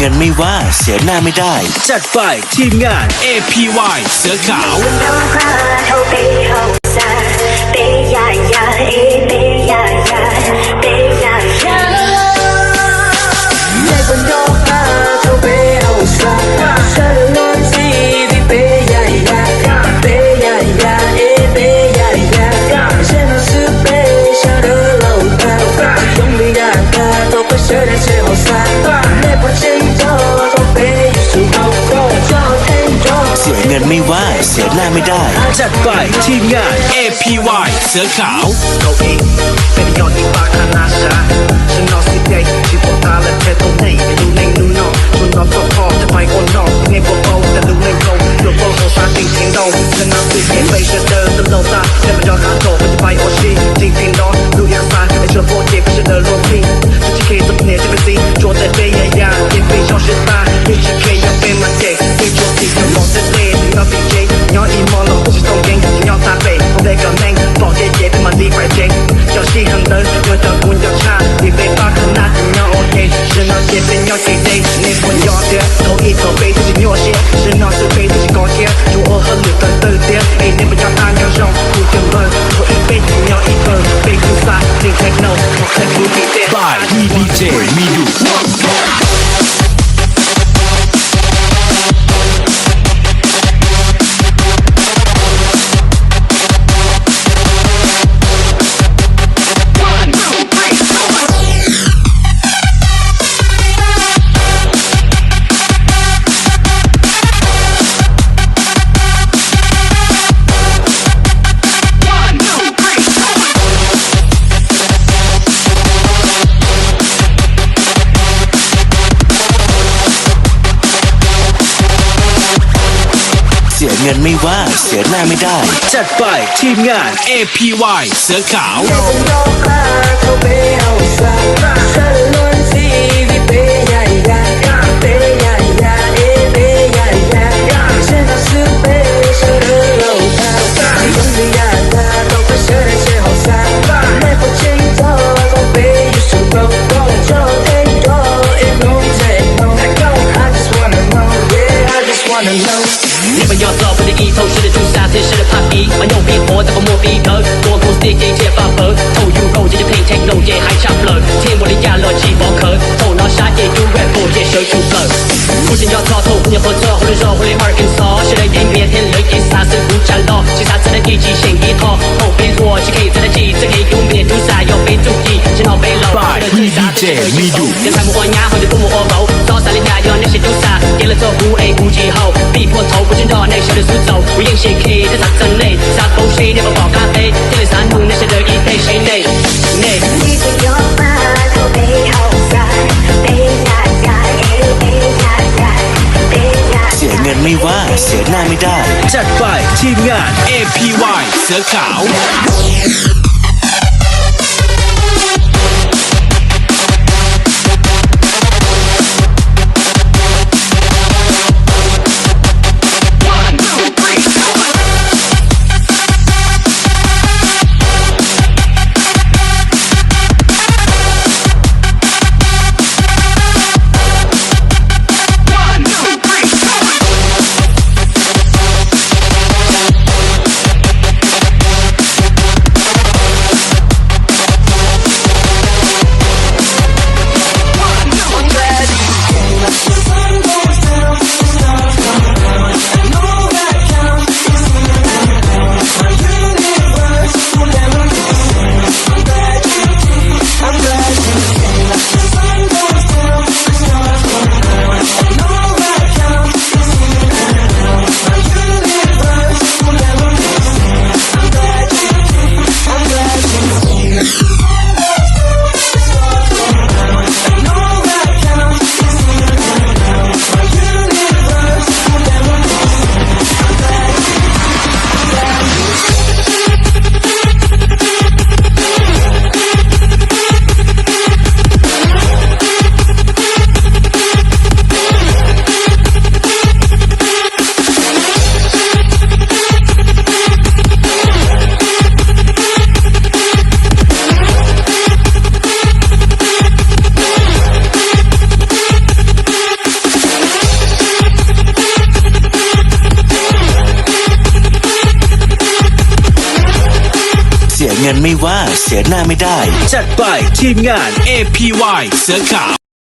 งินไม่ว่าเสียหน้าไม่ได้จัดไปทีมงาน APY เสือขาวเงินไม่ว่าเสียหน้าไม่ได้จัดไปทีมงาน APY เสือขาวเก้าอี้เป็นยอดที่ปากขนาดชาฉันนอนสิเดย์ที่ปวดตาและเธอตรงไหนดูในดูนอกชวนนอนพอจะไปคนนอกในปวดเบาแต่ดูในตรงดูโปรโซฟาติงทิ้งดงและน้ำติดเกไปเชื่อเดินตลอดตาและมันยอดขาโตมันจะไปโอชีทิ้งทิ้งดอนดูอยากตายไอเชื่อโปรเจกต์ไปเชื่อเดินรวมทีจะที่เคสเป็นเนี่ยจะเป็นซีโจทย์แต่เบียร์ยาเก็บไปชอบเชื่อตาไม่ใช่เคยังเป็นมันเด็กไม่โจทย์ที่จะบอกจะเล่นเราเป็นเจ๊ย้อนอีมอลเราจะต้องเก่งย้อนตาเป๋ผมได้กับแม่งบอกเย่ๆเป็นมันดีไปเจ๊เจ้าชีหันเดินมันจะกุนจะชาที่เป็นปากขนาดย้อนโอเคฉันนอนเจ็บเป็นย้อนเก่งเด้ในบนย้อนเดียวเขาอีกเขาไปที่จะย้อนเชี่ยฉันนอนสุดไปที่จะก่อเชี่ยจูโอเขาหลุดตื่นตื่นเตี้ยไอ้เนี่ยมันจะทางย้อนช่องกูจะเบิร์เขาอีกเป็นย้อนอีกเบิร์เป็นคือสายสิ่งเทคโนของเทคโนมีเตี้ย by DJ มีดุเสียเงินไม่ว่าเสียหน้าไม่ได้จัดไปทีมงาน APY เสือขาว你们要造不的一头是的朱砂天是的怕比蛮用比活的和莫比头多公司的给解发벌透入肉也就配 techno 也还差不了天我的压了几包壳头脑傻也就 rap 也手出歌不仅要操透不要合作或者说或者二跟骚是的音乐天雷给啥是不战斗其他在的一起显一套后边我只可以在的记这可以用面朱砂要被注意先好被老的最傻的没度跟他们玩牙或者不摸我狗早上的家要那些朱砂给了做不 A 估计后逼迫头不知道那些的苏走我硬是 K 在他真内啥东西你不报咖啡这里山东那些的一配谁内内你不要把头背后塞背呀呀เสียเงินไม่ว่าเสียหน้าไม่ได้จัดไปทีมงาน APY เสือขาว เสียเงินไม่ว่าเสียหน้าไม่ได้ จัดไปทีมงาน APY เสือขาว